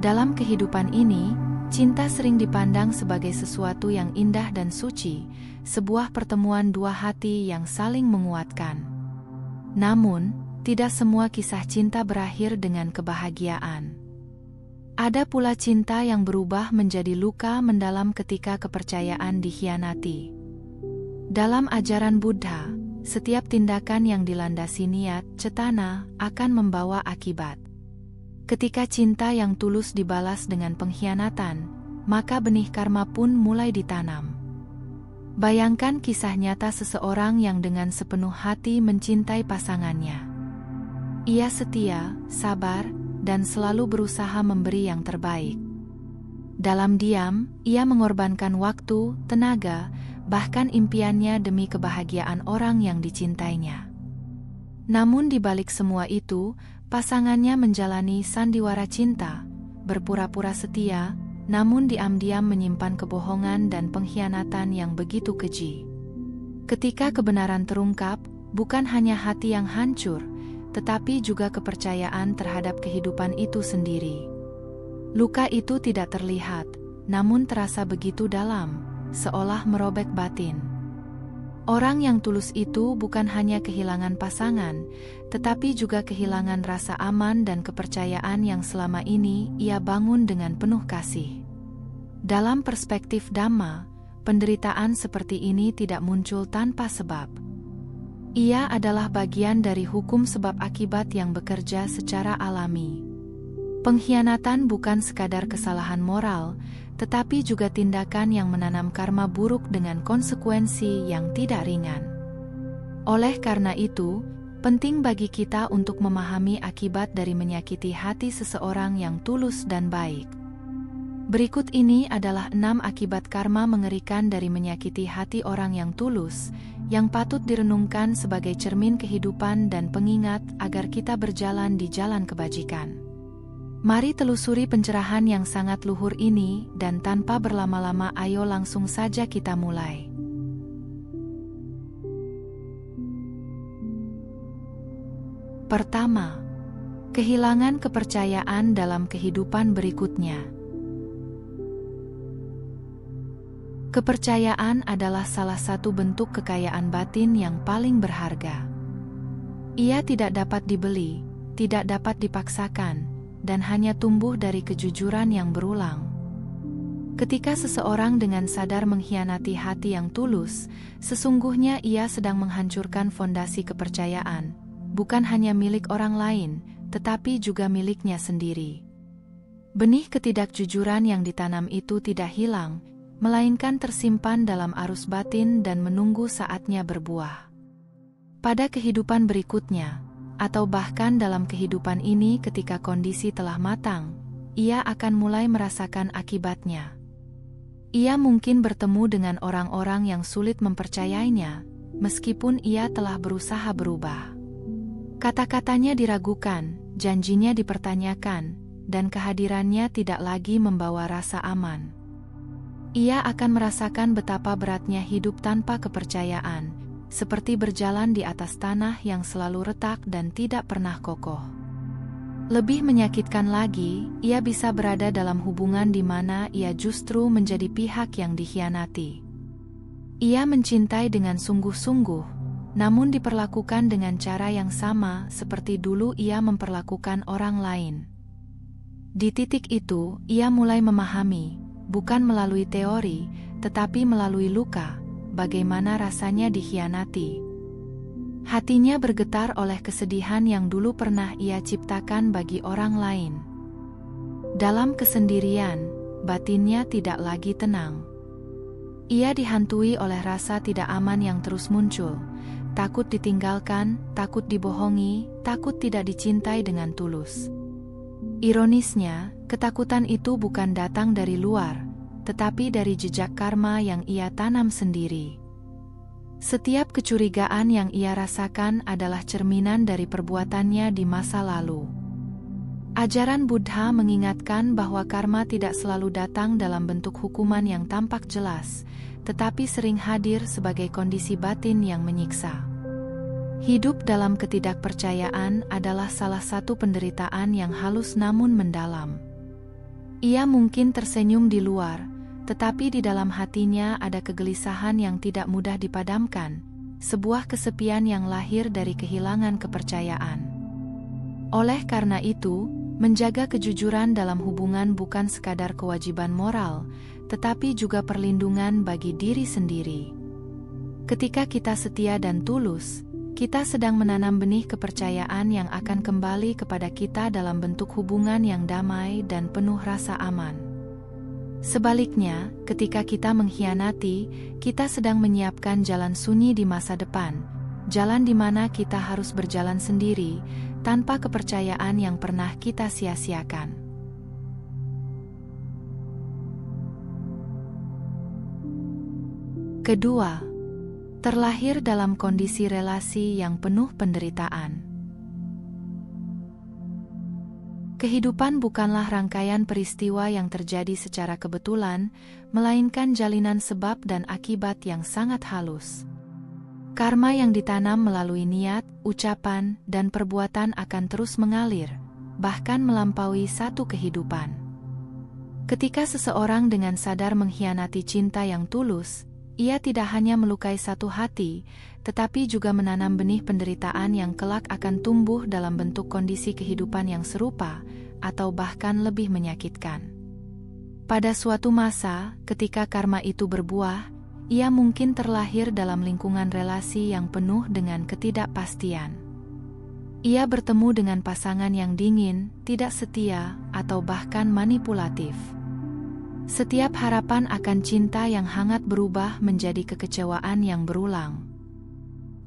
Dalam kehidupan ini, cinta sering dipandang sebagai sesuatu yang indah dan suci, sebuah pertemuan dua hati yang saling menguatkan. Namun, tidak semua kisah cinta berakhir dengan kebahagiaan. Ada pula cinta yang berubah menjadi luka mendalam ketika kepercayaan dikhianati. Dalam ajaran Buddha, setiap tindakan yang dilandasi niat, cetana, akan membawa akibat. Ketika cinta yang tulus dibalas dengan pengkhianatan, maka benih karma pun mulai ditanam. Bayangkan kisah nyata seseorang yang dengan sepenuh hati mencintai pasangannya. Ia setia, sabar, dan selalu berusaha memberi yang terbaik. Dalam diam, ia mengorbankan waktu, tenaga, bahkan impiannya demi kebahagiaan orang yang dicintainya. Namun di balik semua itu, pasangannya menjalani sandiwara cinta, berpura-pura setia, namun diam-diam menyimpan kebohongan dan pengkhianatan yang begitu keji. Ketika kebenaran terungkap, bukan hanya hati yang hancur, tetapi juga kepercayaan terhadap kehidupan itu sendiri. Luka itu tidak terlihat, namun terasa begitu dalam, seolah merobek batin. Orang yang tulus itu bukan hanya kehilangan pasangan, tetapi juga kehilangan rasa aman dan kepercayaan yang selama ini ia bangun dengan penuh kasih. Dalam perspektif Dhamma, penderitaan seperti ini tidak muncul tanpa sebab. Ia adalah bagian dari hukum sebab akibat yang bekerja secara alami. Pengkhianatan bukan sekadar kesalahan moral, tetapi juga tindakan yang menanam karma buruk dengan konsekuensi yang tidak ringan. Oleh karena itu, penting bagi kita untuk memahami akibat dari menyakiti hati seseorang yang tulus dan baik. Berikut ini adalah 6 akibat karma mengerikan dari menyakiti hati orang yang tulus, yang patut direnungkan sebagai cermin kehidupan dan pengingat agar kita berjalan di jalan kebajikan. Mari telusuri pencerahan yang sangat luhur ini, dan tanpa berlama-lama ayo langsung saja kita mulai. Pertama, kehilangan kepercayaan dalam kehidupan berikutnya. Kepercayaan adalah salah satu bentuk kekayaan batin yang paling berharga. Ia tidak dapat dibeli, tidak dapat dipaksakan, dan hanya tumbuh dari kejujuran yang berulang. Ketika seseorang dengan sadar mengkhianati hati yang tulus, sesungguhnya ia sedang menghancurkan fondasi kepercayaan, bukan hanya milik orang lain, tetapi juga miliknya sendiri. Benih ketidakjujuran yang ditanam itu tidak hilang, melainkan tersimpan dalam arus batin dan menunggu saatnya berbuah. Pada kehidupan berikutnya, atau bahkan dalam kehidupan ini ketika kondisi telah matang, ia akan mulai merasakan akibatnya. Ia mungkin bertemu dengan orang-orang yang sulit mempercayainya, meskipun ia telah berusaha berubah. Kata-katanya diragukan, janjinya dipertanyakan, dan kehadirannya tidak lagi membawa rasa aman. Ia akan merasakan betapa beratnya hidup tanpa kepercayaan, seperti berjalan di atas tanah yang selalu retak dan tidak pernah kokoh. Lebih menyakitkan lagi, ia bisa berada dalam hubungan di mana ia justru menjadi pihak yang dikhianati. Ia mencintai dengan sungguh-sungguh, namun diperlakukan dengan cara yang sama seperti dulu ia memperlakukan orang lain. Di titik itu, ia mulai memahami, bukan melalui teori, tetapi melalui luka, bagaimana rasanya dikhianati. Hatinya bergetar oleh kesedihan yang dulu pernah ia ciptakan bagi orang lain. Dalam kesendirian, batinnya tidak lagi tenang. Ia dihantui oleh rasa tidak aman yang terus muncul, takut ditinggalkan, takut dibohongi, takut tidak dicintai dengan tulus. Ironisnya, ketakutan itu bukan datang dari luar, tetapi dari jejak karma yang ia tanam sendiri. Setiap kecurigaan yang ia rasakan adalah cerminan dari perbuatannya di masa lalu. Ajaran Buddha mengingatkan bahwa karma tidak selalu datang dalam bentuk hukuman yang tampak jelas, tetapi sering hadir sebagai kondisi batin yang menyiksa. Hidup dalam ketidakpercayaan adalah salah satu penderitaan yang halus namun mendalam. Ia mungkin tersenyum di luar, tetapi di dalam hatinya ada kegelisahan yang tidak mudah dipadamkan, sebuah kesepian yang lahir dari kehilangan kepercayaan. Oleh karena itu, menjaga kejujuran dalam hubungan bukan sekadar kewajiban moral, tetapi juga perlindungan bagi diri sendiri. Ketika kita setia dan tulus, kita sedang menanam benih kepercayaan yang akan kembali kepada kita dalam bentuk hubungan yang damai dan penuh rasa aman. Sebaliknya, ketika kita mengkhianati, kita sedang menyiapkan jalan sunyi di masa depan, jalan di mana kita harus berjalan sendiri, tanpa kepercayaan yang pernah kita sia-siakan. Kedua, terlahir dalam kondisi relasi yang penuh penderitaan. Kehidupan bukanlah rangkaian peristiwa yang terjadi secara kebetulan, melainkan jalinan sebab dan akibat yang sangat halus. Karma yang ditanam melalui niat, ucapan, dan perbuatan akan terus mengalir, bahkan melampaui satu kehidupan. Ketika seseorang dengan sadar mengkhianati cinta yang tulus, ia tidak hanya melukai satu hati, tetapi juga menanam benih penderitaan yang kelak akan tumbuh dalam bentuk kondisi kehidupan yang serupa, atau bahkan lebih menyakitkan. Pada suatu masa, ketika karma itu berbuah, ia mungkin terlahir dalam lingkungan relasi yang penuh dengan ketidakpastian. Ia bertemu dengan pasangan yang dingin, tidak setia, atau bahkan manipulatif. Setiap harapan akan cinta yang hangat berubah menjadi kekecewaan yang berulang.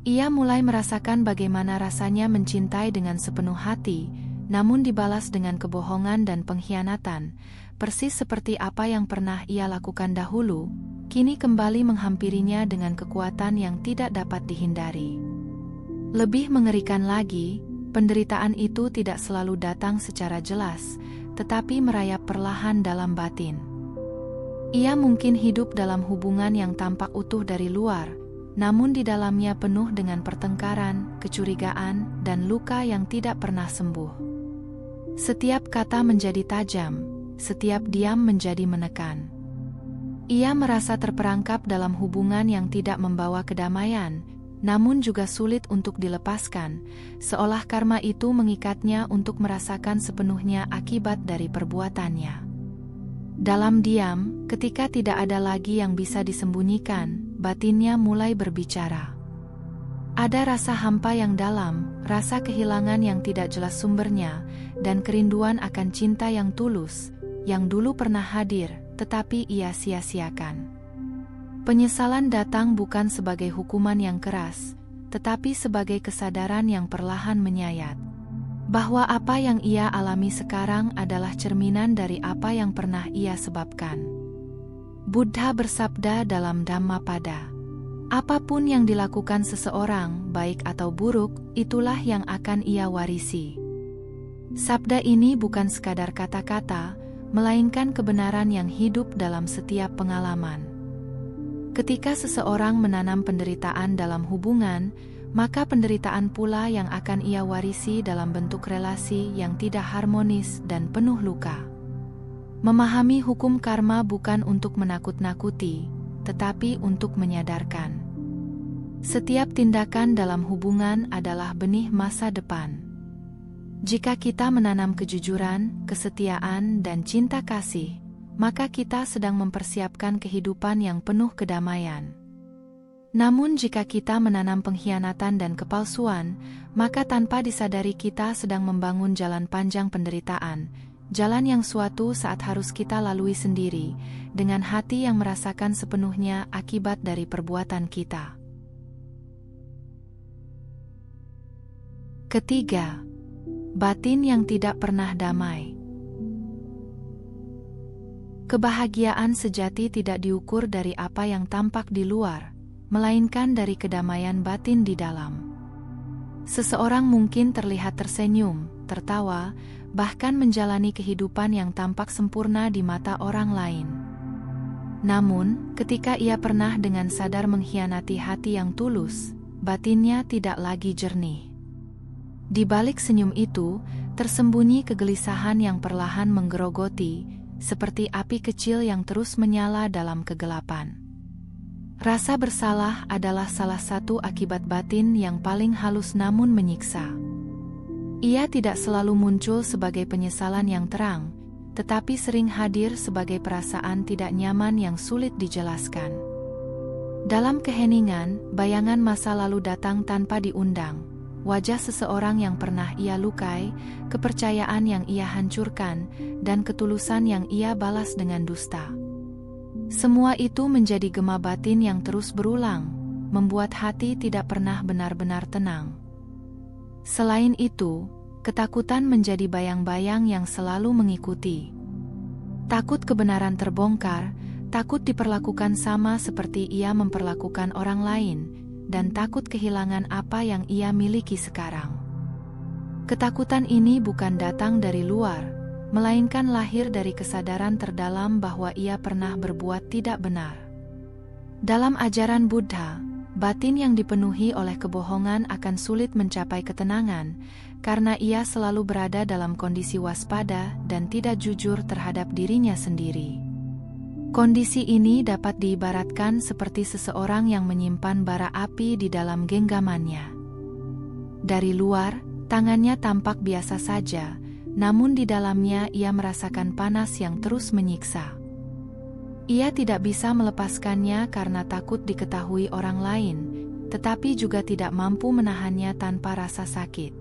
Ia mulai merasakan bagaimana rasanya mencintai dengan sepenuh hati, namun dibalas dengan kebohongan dan pengkhianatan, persis seperti apa yang pernah ia lakukan dahulu, kini kembali menghampirinya dengan kekuatan yang tidak dapat dihindari. Lebih mengerikan lagi, penderitaan itu tidak selalu datang secara jelas, tetapi merayap perlahan dalam batin. Ia mungkin hidup dalam hubungan yang tampak utuh dari luar, namun di dalamnya penuh dengan pertengkaran, kecurigaan, dan luka yang tidak pernah sembuh. Setiap kata menjadi tajam, setiap diam menjadi menekan. Ia merasa terperangkap dalam hubungan yang tidak membawa kedamaian, namun juga sulit untuk dilepaskan, seolah karma itu mengikatnya untuk merasakan sepenuhnya akibat dari perbuatannya. Dalam diam, ketika tidak ada lagi yang bisa disembunyikan, batinnya mulai berbicara. Ada rasa hampa yang dalam, rasa kehilangan yang tidak jelas sumbernya, dan kerinduan akan cinta yang tulus, yang dulu pernah hadir, tetapi ia sia-siakan. Penyesalan datang bukan sebagai hukuman yang keras, tetapi sebagai kesadaran yang perlahan menyayat. Bahwa apa yang ia alami sekarang adalah cerminan dari apa yang pernah ia sebabkan. Buddha bersabda dalam Dhammapada, apapun yang dilakukan seseorang, baik atau buruk, itulah yang akan ia warisi. Sabda ini bukan sekadar kata-kata, melainkan kebenaran yang hidup dalam setiap pengalaman. Ketika seseorang menanam penderitaan dalam hubungan, maka penderitaan pula yang akan ia warisi dalam bentuk relasi yang tidak harmonis dan penuh luka. Memahami hukum karma bukan untuk menakut-nakuti, tetapi untuk menyadarkan. Setiap tindakan dalam hubungan adalah benih masa depan. Jika kita menanam kejujuran, kesetiaan, dan cinta kasih, maka kita sedang mempersiapkan kehidupan yang penuh kedamaian. Namun jika kita menanam pengkhianatan dan kepalsuan, maka tanpa disadari kita sedang membangun jalan panjang penderitaan, jalan yang suatu saat harus kita lalui sendiri, dengan hati yang merasakan sepenuhnya akibat dari perbuatan kita. Ketiga, batin yang tidak pernah damai. Kebahagiaan sejati tidak diukur dari apa yang tampak di luar, melainkan dari kedamaian batin di dalam. Seseorang mungkin terlihat tersenyum, tertawa, bahkan menjalani kehidupan yang tampak sempurna di mata orang lain. Namun, ketika ia pernah dengan sadar mengkhianati hati yang tulus, batinnya tidak lagi jernih. Di balik senyum itu, tersembunyi kegelisahan yang perlahan menggerogoti, seperti api kecil yang terus menyala dalam kegelapan. Rasa bersalah adalah salah satu akibat batin yang paling halus namun menyiksa. Ia tidak selalu muncul sebagai penyesalan yang terang, tetapi sering hadir sebagai perasaan tidak nyaman yang sulit dijelaskan. Dalam keheningan, bayangan masa lalu datang tanpa diundang. Wajah seseorang yang pernah ia lukai, kepercayaan yang ia hancurkan, dan ketulusan yang ia balas dengan dusta. Semua itu menjadi gema batin yang terus berulang, membuat hati tidak pernah benar-benar tenang. Selain itu, ketakutan menjadi bayang-bayang yang selalu mengikuti. Takut kebenaran terbongkar, takut diperlakukan sama seperti ia memperlakukan orang lain, dan takut kehilangan apa yang ia miliki sekarang. Ketakutan ini bukan datang dari luar, melainkan lahir dari kesadaran terdalam bahwa ia pernah berbuat tidak benar. Dalam ajaran Buddha, batin yang dipenuhi oleh kebohongan akan sulit mencapai ketenangan, karena ia selalu berada dalam kondisi waspada dan tidak jujur terhadap dirinya sendiri. Kondisi ini dapat diibaratkan seperti seseorang yang menyimpan bara api di dalam genggamannya. Dari luar, tangannya tampak biasa saja, namun di dalamnya ia merasakan panas yang terus menyiksa. Ia tidak bisa melepaskannya karena takut diketahui orang lain, tetapi juga tidak mampu menahannya tanpa rasa sakit.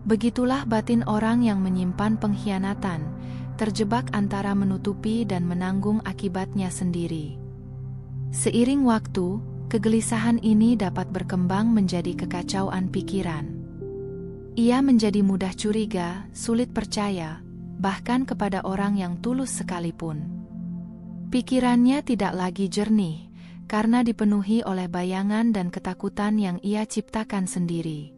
Begitulah batin orang yang menyimpan pengkhianatan, terjebak antara menutupi dan menanggung akibatnya sendiri. Seiring waktu, kegelisahan ini dapat berkembang menjadi kekacauan pikiran. Ia menjadi mudah curiga, sulit percaya, bahkan kepada orang yang tulus sekalipun. Pikirannya tidak lagi jernih, karena dipenuhi oleh bayangan dan ketakutan yang ia ciptakan sendiri.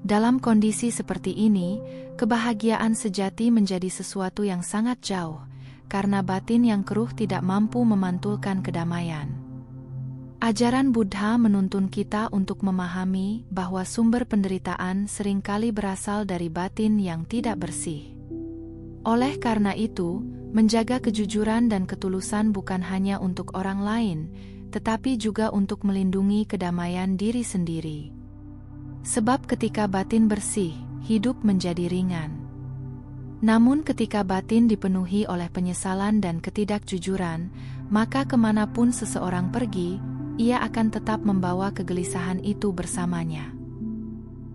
Dalam kondisi seperti ini, kebahagiaan sejati menjadi sesuatu yang sangat jauh, karena batin yang keruh tidak mampu memantulkan kedamaian. Ajaran Buddha menuntun kita untuk memahami bahwa sumber penderitaan seringkali berasal dari batin yang tidak bersih. Oleh karena itu, menjaga kejujuran dan ketulusan bukan hanya untuk orang lain, tetapi juga untuk melindungi kedamaian diri sendiri. Sebab ketika batin bersih, hidup menjadi ringan. Namun ketika batin dipenuhi oleh penyesalan dan ketidakjujuran, maka kemanapun seseorang pergi, ia akan tetap membawa kegelisahan itu bersamanya.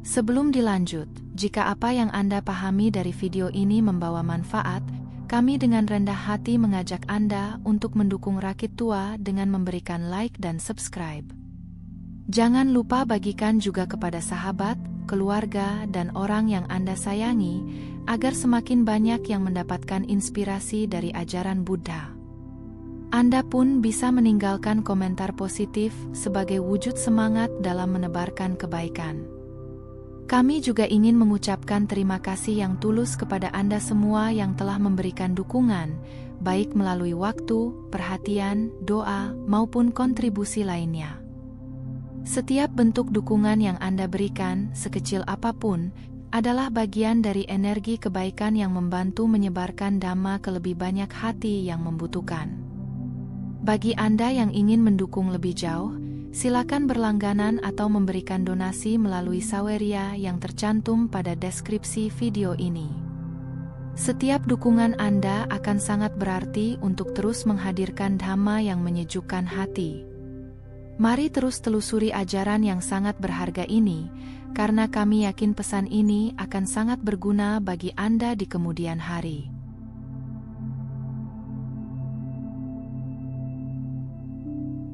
Sebelum dilanjut, jika apa yang Anda pahami dari video ini membawa manfaat, kami dengan rendah hati mengajak Anda untuk mendukung Rakit Tua dengan memberikan like dan subscribe. Jangan lupa bagikan juga kepada sahabat, keluarga, dan orang yang Anda sayangi, agar semakin banyak yang mendapatkan inspirasi dari ajaran Buddha. Anda pun bisa meninggalkan komentar positif sebagai wujud semangat dalam menebarkan kebaikan. Kami juga ingin mengucapkan terima kasih yang tulus kepada Anda semua yang telah memberikan dukungan, baik melalui waktu, perhatian, doa, maupun kontribusi lainnya. Setiap bentuk dukungan yang Anda berikan, sekecil apapun, adalah bagian dari energi kebaikan yang membantu menyebarkan Dhamma ke lebih banyak hati yang membutuhkan. Bagi Anda yang ingin mendukung lebih jauh, silakan berlangganan atau memberikan donasi melalui saweria yang tercantum pada deskripsi video ini. Setiap dukungan Anda akan sangat berarti untuk terus menghadirkan Dhamma yang menyejukkan hati. Mari terus telusuri ajaran yang sangat berharga ini, karena kami yakin pesan ini akan sangat berguna bagi Anda di kemudian hari.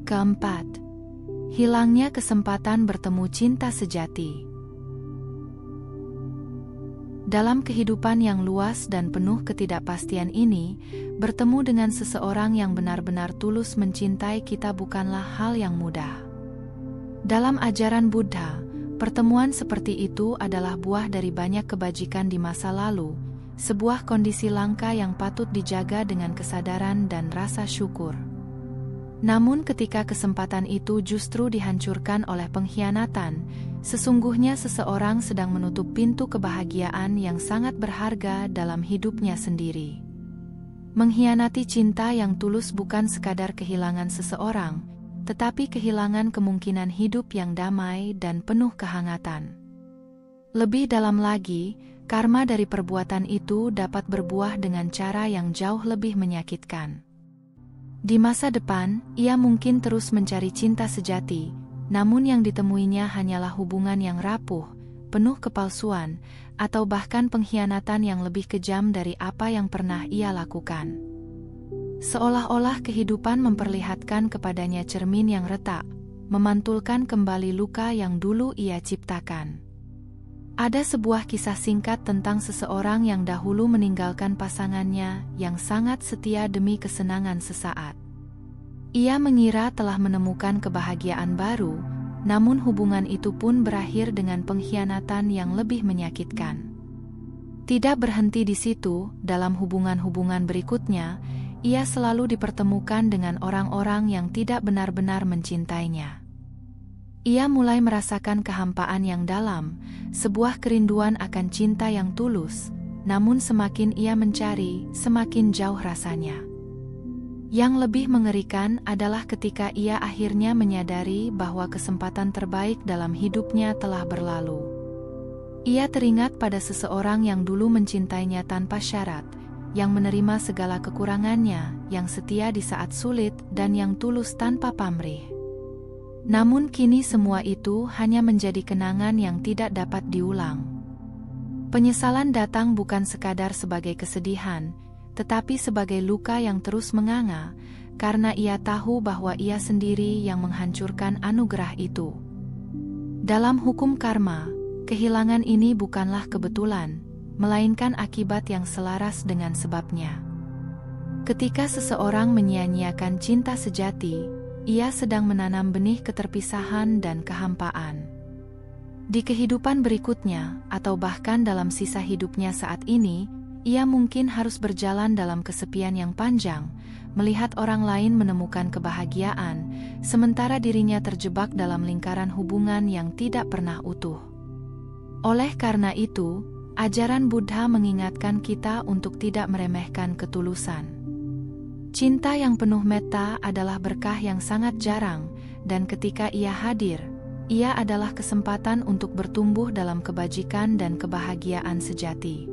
Keempat, hilangnya kesempatan bertemu cinta sejati. Dalam kehidupan yang luas dan penuh ketidakpastian ini, bertemu dengan seseorang yang benar-benar tulus mencintai kita bukanlah hal yang mudah. Dalam ajaran Buddha, pertemuan seperti itu adalah buah dari banyak kebajikan di masa lalu, sebuah kondisi langka yang patut dijaga dengan kesadaran dan rasa syukur. Namun ketika kesempatan itu justru dihancurkan oleh pengkhianatan, sesungguhnya seseorang sedang menutup pintu kebahagiaan yang sangat berharga dalam hidupnya sendiri. Mengkhianati cinta yang tulus bukan sekadar kehilangan seseorang, tetapi kehilangan kemungkinan hidup yang damai dan penuh kehangatan. Lebih dalam lagi, karma dari perbuatan itu dapat berbuah dengan cara yang jauh lebih menyakitkan. Di masa depan, ia mungkin terus mencari cinta sejati, namun yang ditemuinya hanyalah hubungan yang rapuh, penuh kepalsuan, atau bahkan pengkhianatan yang lebih kejam dari apa yang pernah ia lakukan. Seolah-olah kehidupan memperlihatkan kepadanya cermin yang retak, memantulkan kembali luka yang dulu ia ciptakan. Ada sebuah kisah singkat tentang seseorang yang dahulu meninggalkan pasangannya yang sangat setia demi kesenangan sesaat. Ia mengira telah menemukan kebahagiaan baru, namun hubungan itu pun berakhir dengan pengkhianatan yang lebih menyakitkan. Tidak berhenti di situ, dalam hubungan-hubungan berikutnya, ia selalu dipertemukan dengan orang-orang yang tidak benar-benar mencintainya. Ia mulai merasakan kehampaan yang dalam, sebuah kerinduan akan cinta yang tulus, namun semakin ia mencari, semakin jauh rasanya. Yang lebih mengerikan adalah ketika ia akhirnya menyadari bahwa kesempatan terbaik dalam hidupnya telah berlalu. Ia teringat pada seseorang yang dulu mencintainya tanpa syarat, yang menerima segala kekurangannya, yang setia di saat sulit, dan yang tulus tanpa pamrih. Namun kini semua itu hanya menjadi kenangan yang tidak dapat diulang. Penyesalan datang bukan sekadar sebagai kesedihan, tetapi sebagai luka yang terus menganga, karena ia tahu bahwa ia sendiri yang menghancurkan anugerah itu. Dalam hukum karma, kehilangan ini bukanlah kebetulan, melainkan akibat yang selaras dengan sebabnya. Ketika seseorang menyia-nyiakan cinta sejati, ia sedang menanam benih keterpisahan dan kehampaan. Di kehidupan berikutnya, atau bahkan dalam sisa hidupnya saat ini, ia mungkin harus berjalan dalam kesepian yang panjang, melihat orang lain menemukan kebahagiaan, sementara dirinya terjebak dalam lingkaran hubungan yang tidak pernah utuh. Oleh karena itu, ajaran Buddha mengingatkan kita untuk tidak meremehkan ketulusan. Cinta yang penuh metta adalah berkah yang sangat jarang, dan ketika ia hadir, ia adalah kesempatan untuk bertumbuh dalam kebajikan dan kebahagiaan sejati.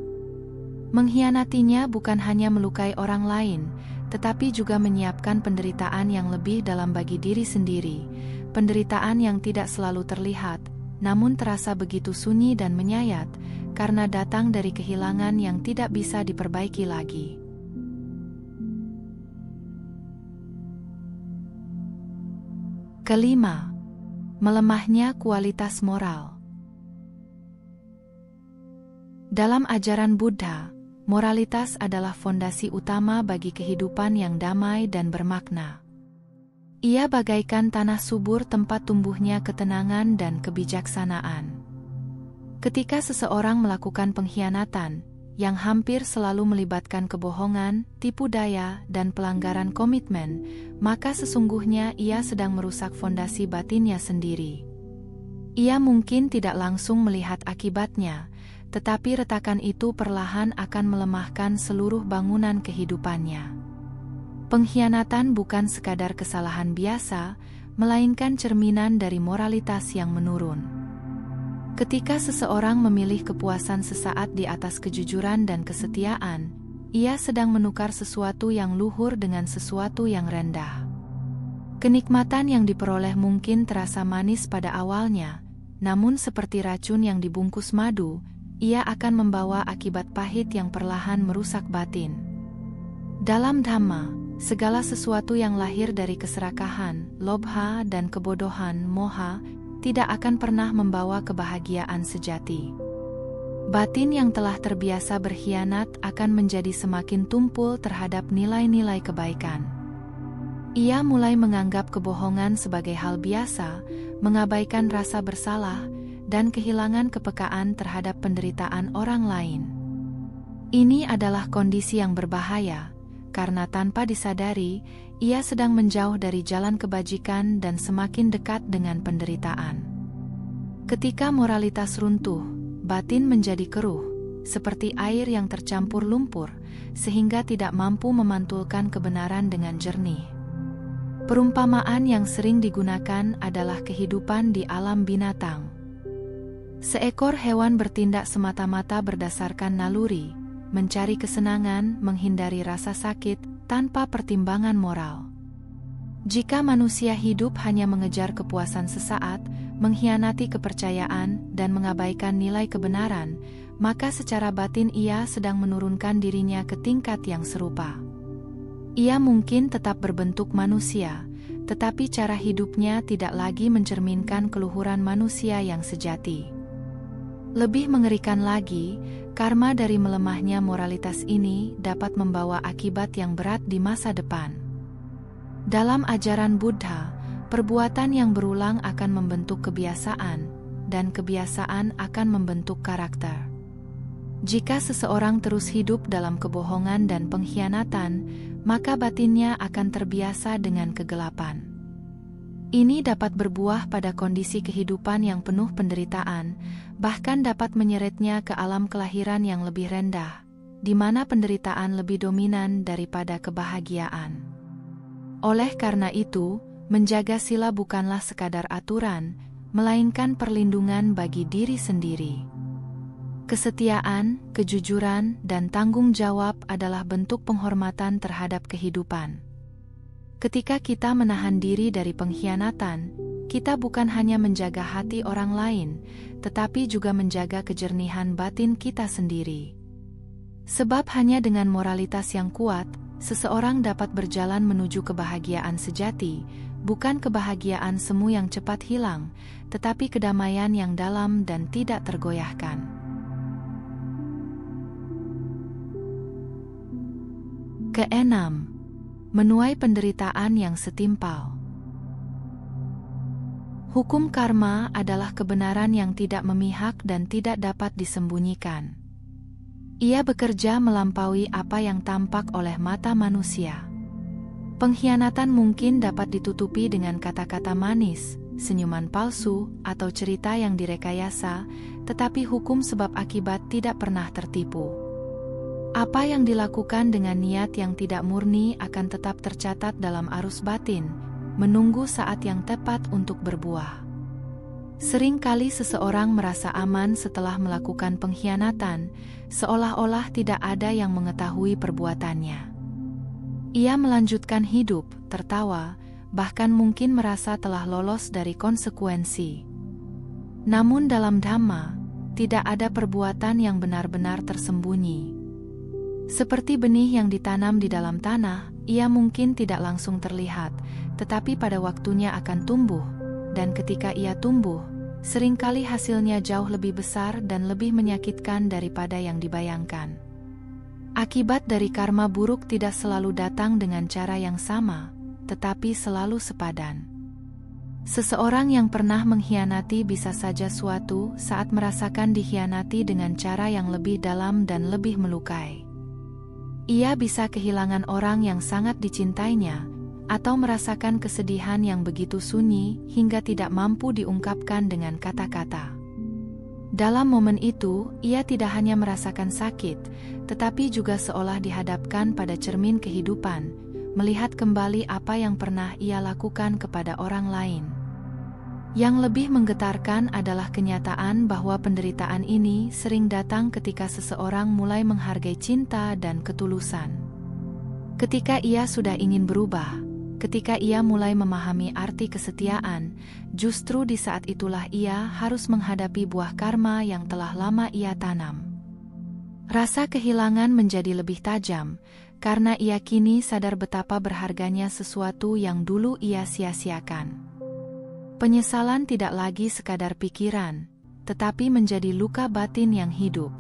Mengkhianatinya bukan hanya melukai orang lain, tetapi juga menyiapkan penderitaan yang lebih dalam bagi diri sendiri, penderitaan yang tidak selalu terlihat, namun terasa begitu sunyi dan menyayat, karena datang dari kehilangan yang tidak bisa diperbaiki lagi. Kelima, melemahnya kualitas moral. Dalam ajaran Buddha, moralitas adalah fondasi utama bagi kehidupan yang damai dan bermakna. Ia bagaikan tanah subur tempat tumbuhnya ketenangan dan kebijaksanaan. Ketika seseorang melakukan pengkhianatan, yang hampir selalu melibatkan kebohongan, tipu daya, dan pelanggaran komitmen, maka sesungguhnya ia sedang merusak fondasi batinnya sendiri. Ia mungkin tidak langsung melihat akibatnya, tetapi retakan itu perlahan akan melemahkan seluruh bangunan kehidupannya. Pengkhianatan bukan sekadar kesalahan biasa, melainkan cerminan dari moralitas yang menurun. Ketika seseorang memilih kepuasan sesaat di atas kejujuran dan kesetiaan, ia sedang menukar sesuatu yang luhur dengan sesuatu yang rendah. Kenikmatan yang diperoleh mungkin terasa manis pada awalnya, namun seperti racun yang dibungkus madu, ia akan membawa akibat pahit yang perlahan merusak batin. Dalam Dhamma, segala sesuatu yang lahir dari keserakahan, lobha, dan kebodohan, moha, tidak akan pernah membawa kebahagiaan sejati. Batin yang telah terbiasa berkhianat akan menjadi semakin tumpul terhadap nilai-nilai kebaikan. Ia mulai menganggap kebohongan sebagai hal biasa, mengabaikan rasa bersalah, dan kehilangan kepekaan terhadap penderitaan orang lain. Ini adalah kondisi yang berbahaya, karena tanpa disadari, ia sedang menjauh dari jalan kebajikan dan semakin dekat dengan penderitaan. Ketika moralitas runtuh, batin menjadi keruh, seperti air yang tercampur lumpur, sehingga tidak mampu memantulkan kebenaran dengan jernih. Perumpamaan yang sering digunakan adalah kehidupan di alam binatang. Seekor hewan bertindak semata-mata berdasarkan naluri, mencari kesenangan, menghindari rasa sakit, tanpa pertimbangan moral. Jika manusia hidup hanya mengejar kepuasan sesaat, mengkhianati kepercayaan, dan mengabaikan nilai kebenaran, maka secara batin ia sedang menurunkan dirinya ke tingkat yang serupa. Ia mungkin tetap berbentuk manusia, tetapi cara hidupnya tidak lagi mencerminkan keluhuran manusia yang sejati. Lebih mengerikan lagi, karma dari melemahnya moralitas ini dapat membawa akibat yang berat di masa depan. Dalam ajaran Buddha, perbuatan yang berulang akan membentuk kebiasaan, dan kebiasaan akan membentuk karakter. Jika seseorang terus hidup dalam kebohongan dan pengkhianatan, maka batinnya akan terbiasa dengan kegelapan. Ini dapat berbuah pada kondisi kehidupan yang penuh penderitaan, bahkan dapat menyeretnya ke alam kelahiran yang lebih rendah, di mana penderitaan lebih dominan daripada kebahagiaan. Oleh karena itu, menjaga sila bukanlah sekadar aturan, melainkan perlindungan bagi diri sendiri. Kesetiaan, kejujuran, dan tanggung jawab adalah bentuk penghormatan terhadap kehidupan. Ketika kita menahan diri dari pengkhianatan, kita bukan hanya menjaga hati orang lain, tetapi juga menjaga kejernihan batin kita sendiri. Sebab hanya dengan moralitas yang kuat, seseorang dapat berjalan menuju kebahagiaan sejati, bukan kebahagiaan semu yang cepat hilang, tetapi kedamaian yang dalam dan tidak tergoyahkan. Keenam, menuai penderitaan yang setimpal. Hukum karma adalah kebenaran yang tidak memihak dan tidak dapat disembunyikan. Ia bekerja melampaui apa yang tampak oleh mata manusia. Pengkhianatan mungkin dapat ditutupi dengan kata-kata manis, senyuman palsu, atau cerita yang direkayasa, tetapi hukum sebab akibat tidak pernah tertipu. Apa yang dilakukan dengan niat yang tidak murni akan tetap tercatat dalam arus batin, menunggu saat yang tepat untuk berbuah. Seringkali seseorang merasa aman setelah melakukan pengkhianatan, seolah-olah tidak ada yang mengetahui perbuatannya. Ia melanjutkan hidup, tertawa, bahkan mungkin merasa telah lolos dari konsekuensi. Namun dalam Dhamma, tidak ada perbuatan yang benar-benar tersembunyi. Seperti benih yang ditanam di dalam tanah, ia mungkin tidak langsung terlihat, tetapi pada waktunya akan tumbuh, dan ketika ia tumbuh, seringkali hasilnya jauh lebih besar dan lebih menyakitkan daripada yang dibayangkan. Akibat dari karma buruk tidak selalu datang dengan cara yang sama, tetapi selalu sepadan. Seseorang yang pernah mengkhianati bisa saja suatu saat merasakan dikhianati dengan cara yang lebih dalam dan lebih melukai. Ia bisa kehilangan orang yang sangat dicintainya, atau merasakan kesedihan yang begitu sunyi hingga tidak mampu diungkapkan dengan kata-kata. Dalam momen itu, ia tidak hanya merasakan sakit, tetapi juga seolah dihadapkan pada cermin kehidupan, melihat kembali apa yang pernah ia lakukan kepada orang lain. Yang lebih menggetarkan adalah kenyataan bahwa penderitaan ini sering datang ketika seseorang mulai menghargai cinta dan ketulusan. Ketika ia sudah ingin berubah, ketika ia mulai memahami arti kesetiaan, justru di saat itulah ia harus menghadapi buah karma yang telah lama ia tanam. Rasa kehilangan menjadi lebih tajam, karena ia kini sadar betapa berharganya sesuatu yang dulu ia sia-siakan. Penyesalan tidak lagi sekadar pikiran, tetapi menjadi luka batin yang hidup.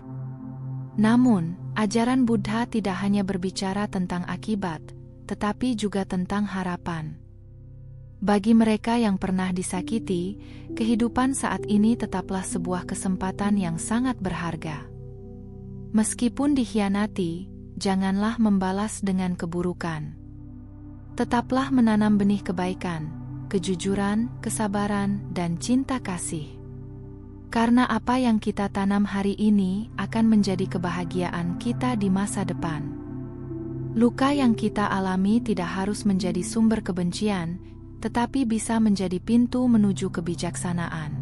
Namun, ajaran Buddha tidak hanya berbicara tentang akibat, tetapi juga tentang harapan. Bagi mereka yang pernah disakiti, kehidupan saat ini tetaplah sebuah kesempatan yang sangat berharga. Meskipun dikhianati, janganlah membalas dengan keburukan. Tetaplah menanam benih kebaikan, kejujuran, kesabaran, dan cinta kasih. Karena apa yang kita tanam hari ini akan menjadi kebahagiaan kita di masa depan. Luka yang kita alami tidak harus menjadi sumber kebencian, tetapi bisa menjadi pintu menuju kebijaksanaan.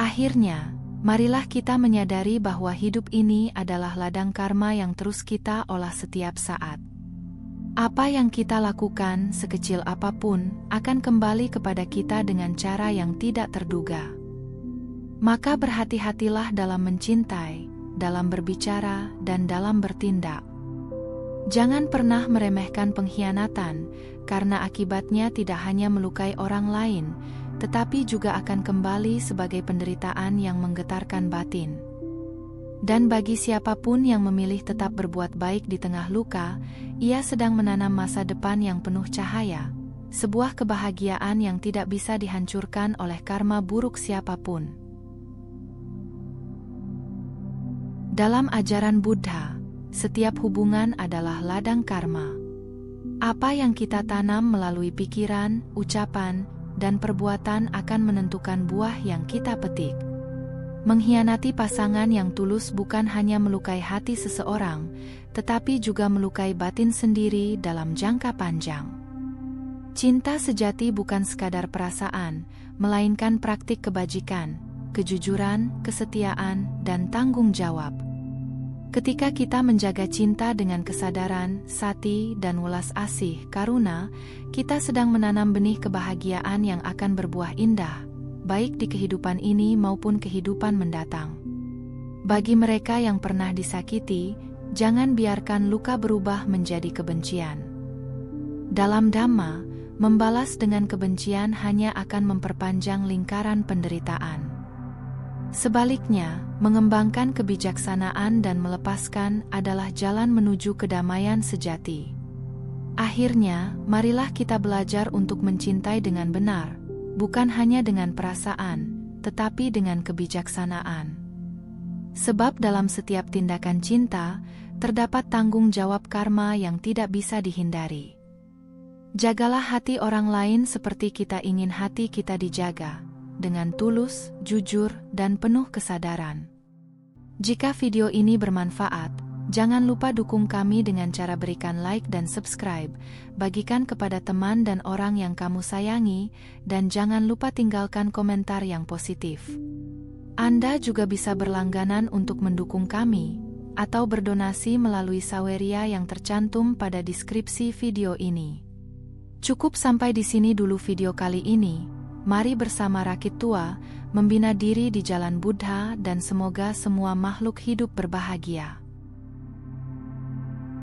Akhirnya, marilah kita menyadari bahwa hidup ini adalah ladang karma yang terus kita olah setiap saat. Apa yang kita lakukan, sekecil apapun, akan kembali kepada kita dengan cara yang tidak terduga. Maka berhati-hatilah dalam mencintai, dalam berbicara, dan dalam bertindak. Jangan pernah meremehkan pengkhianatan, karena akibatnya tidak hanya melukai orang lain, tetapi juga akan kembali sebagai penderitaan yang menggetarkan batin. Dan bagi siapapun yang memilih tetap berbuat baik di tengah luka, ia sedang menanam masa depan yang penuh cahaya, sebuah kebahagiaan yang tidak bisa dihancurkan oleh karma buruk siapapun. Dalam ajaran Buddha, setiap hubungan adalah ladang karma. Apa yang kita tanam melalui pikiran, ucapan, dan perbuatan akan menentukan buah yang kita petik. Mengkhianati pasangan yang tulus bukan hanya melukai hati seseorang, tetapi juga melukai batin sendiri dalam jangka panjang. Cinta sejati bukan sekadar perasaan, melainkan praktik kebajikan, kejujuran, kesetiaan, dan tanggung jawab. Ketika kita menjaga cinta dengan kesadaran, sati, dan welas asih karuna, kita sedang menanam benih kebahagiaan yang akan berbuah indah, baik di kehidupan ini maupun kehidupan mendatang. Bagi mereka yang pernah disakiti, jangan biarkan luka berubah menjadi kebencian. Dalam Dhamma, membalas dengan kebencian hanya akan memperpanjang lingkaran penderitaan. Sebaliknya, mengembangkan kebijaksanaan dan melepaskan adalah jalan menuju kedamaian sejati. Akhirnya, marilah kita belajar untuk mencintai dengan benar, bukan hanya dengan perasaan, tetapi dengan kebijaksanaan. Sebab dalam setiap tindakan cinta, terdapat tanggung jawab karma yang tidak bisa dihindari. Jagalah hati orang lain seperti kita ingin hati kita dijaga, dengan tulus, jujur, dan penuh kesadaran. Jika video ini bermanfaat, jangan lupa dukung kami dengan cara berikan like dan subscribe, bagikan kepada teman dan orang yang kamu sayangi, dan jangan lupa tinggalkan komentar yang positif. Anda juga bisa berlangganan untuk mendukung kami, atau berdonasi melalui saweria yang tercantum pada deskripsi video ini. Cukup sampai di sini dulu video kali ini. Mari bersama rakit tua, membina diri di jalan Buddha dan semoga semua makhluk hidup berbahagia.